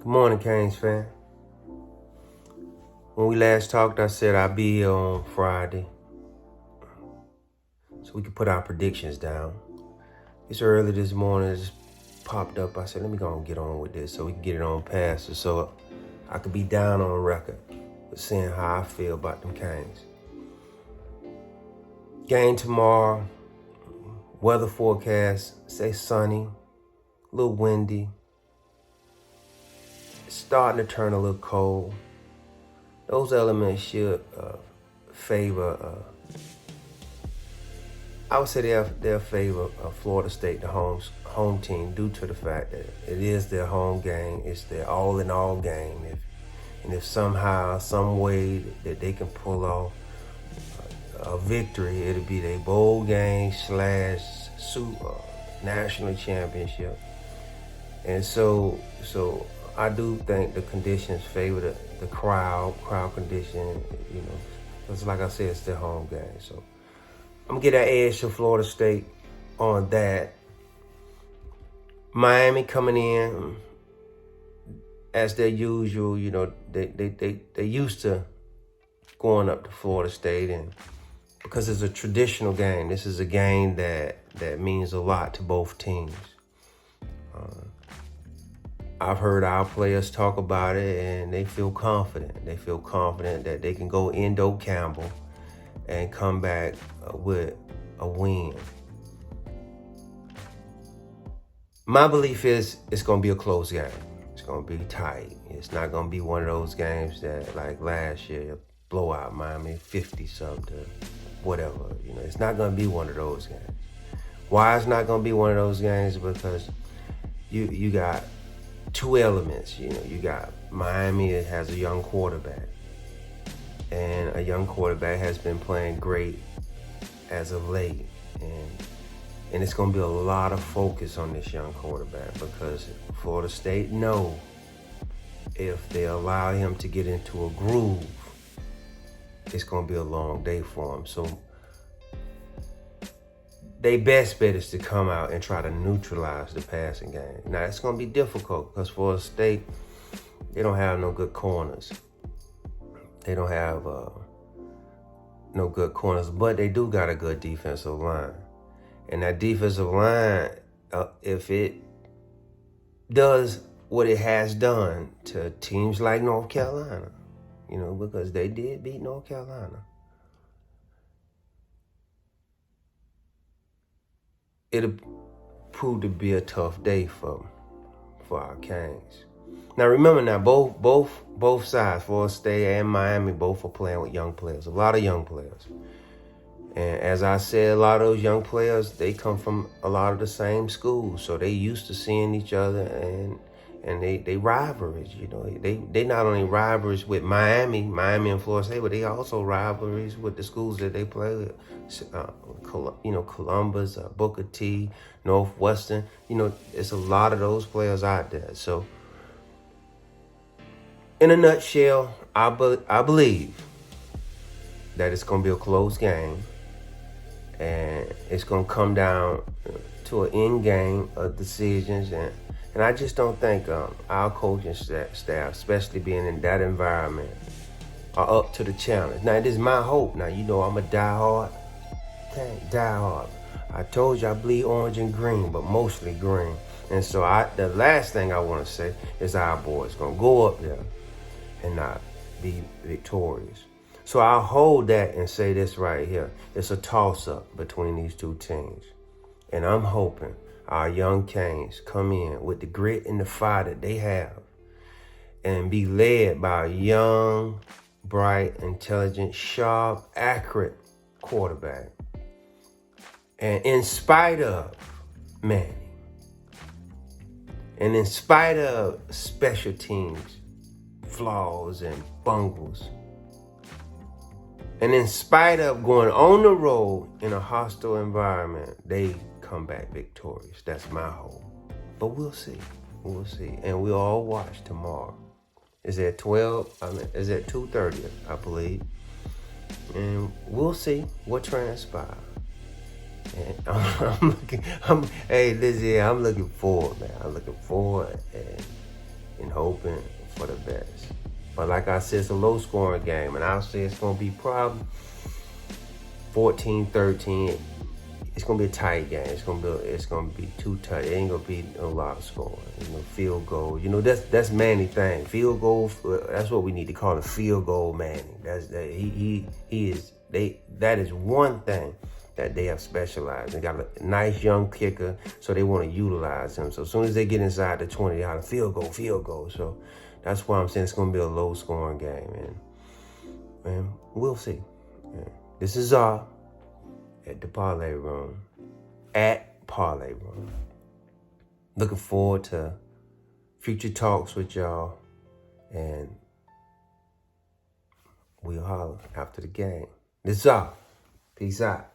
Good morning, Canes fan. When we last talked, I said I'd be here on Friday so we could put our predictions down. It's early this morning, it just popped up. I said, let me go and get on with this so we can get it on past it so I could be down on record with saying how I feel about them Canes. Game tomorrow, weather forecast, say sunny, a little windy. It's starting to turn a little cold. Those elements should favor, I would say they'll favor Florida State, the home team, due to the fact that it is their home game. It's their all-in-all game. If somehow, some way that they can pull off a victory, it'll be their bowl game / national championship. And so I do think the conditions favor the crowd condition, because like I said, it's their home game. So I'm gonna get that edge to Florida State on that. Miami coming in as their usual, they used to going up to Florida State, and because it's a traditional game, this is a game that means a lot to both teams. I've heard our players talk about it, and they feel confident. They feel confident that they can go in Doak Campbell and come back with a win. My belief is it's going to be a close game. It's going to be tight. It's not going to be one of those games that, like last year, blowout Miami 50-something to whatever. It's not going to be one of those games. Why it's not going to be one of those games? Because you got two elements. You got Miami that has a young quarterback, and a young quarterback has been playing great as of late, and it's going to be a lot of focus on this young quarterback, because Florida State know if they allow him to get into a groove, it's going to be a long day for him. So their best bet is to come out and try to neutralize the passing game. Now, it's going to be difficult because Florida State, they don't have no good corners. They don't have no good corners, but they do got a good defensive line. And that defensive line, if it does what it has done to teams like North Carolina, because they did beat North Carolina, it'll prove to be a tough day for our Canes. Now remember, both sides, Florida State and Miami, both are playing with young players, a lot of young players. And as I said, a lot of those young players, they come from a lot of the same schools, so they used to seeing each other, and they rivalries. They not only rivalries with Miami and Florida State, but they also rivalries with the schools that they play with. Columbus, Booker T, Northwestern. It's a lot of those players out there. So, in a nutshell, I believe that it's going to be a close game, and it's going to come down to an end game of decisions, and I just don't think our coaching staff, especially being in that environment, are up to the challenge. Now, it is my hope. Now, I'm a diehard. I told you I bleed orange and green, but mostly green. And so the last thing I want to say is our boys going to go up there and not be victorious. So I'll hold that and say this right here. It's a toss-up between these two teams. And I'm hoping our young Canes come in with the grit and the fire that they have and be led by a young, bright, intelligent, sharp, accurate quarterback. And in spite of Manning, and in spite of special teams flaws and bungles, and in spite of going on the road in a hostile environment, they come back victorious. That's my hope. But we'll see. We'll see. And we'll all watch tomorrow. It's at 12. It's at 2:30, I believe. And we'll see what transpires. And I'm looking forward, man. I'm looking forward. And and hoping for the best. But like I said, it's a low-scoring game, and I'll say it's going to be probably 14-13. It's going to be a tight game. It's going to be too tight. It ain't going to be a lot of scoring. Field goal. That's Manny thing. Field goal. That's what we need to call it. Field goal Manny. That is one thing that they have specialized. They got a nice young kicker, so they want to utilize him. So as soon as they get inside the 20, they got a field goal. So that's why I'm saying it's going to be a low-scoring game, and we'll see. Yeah. This is Czar at the Parlay Room, at Parlay Room. Looking forward to future talks with y'all, and we'll holler after the game. This is Czar. Peace out.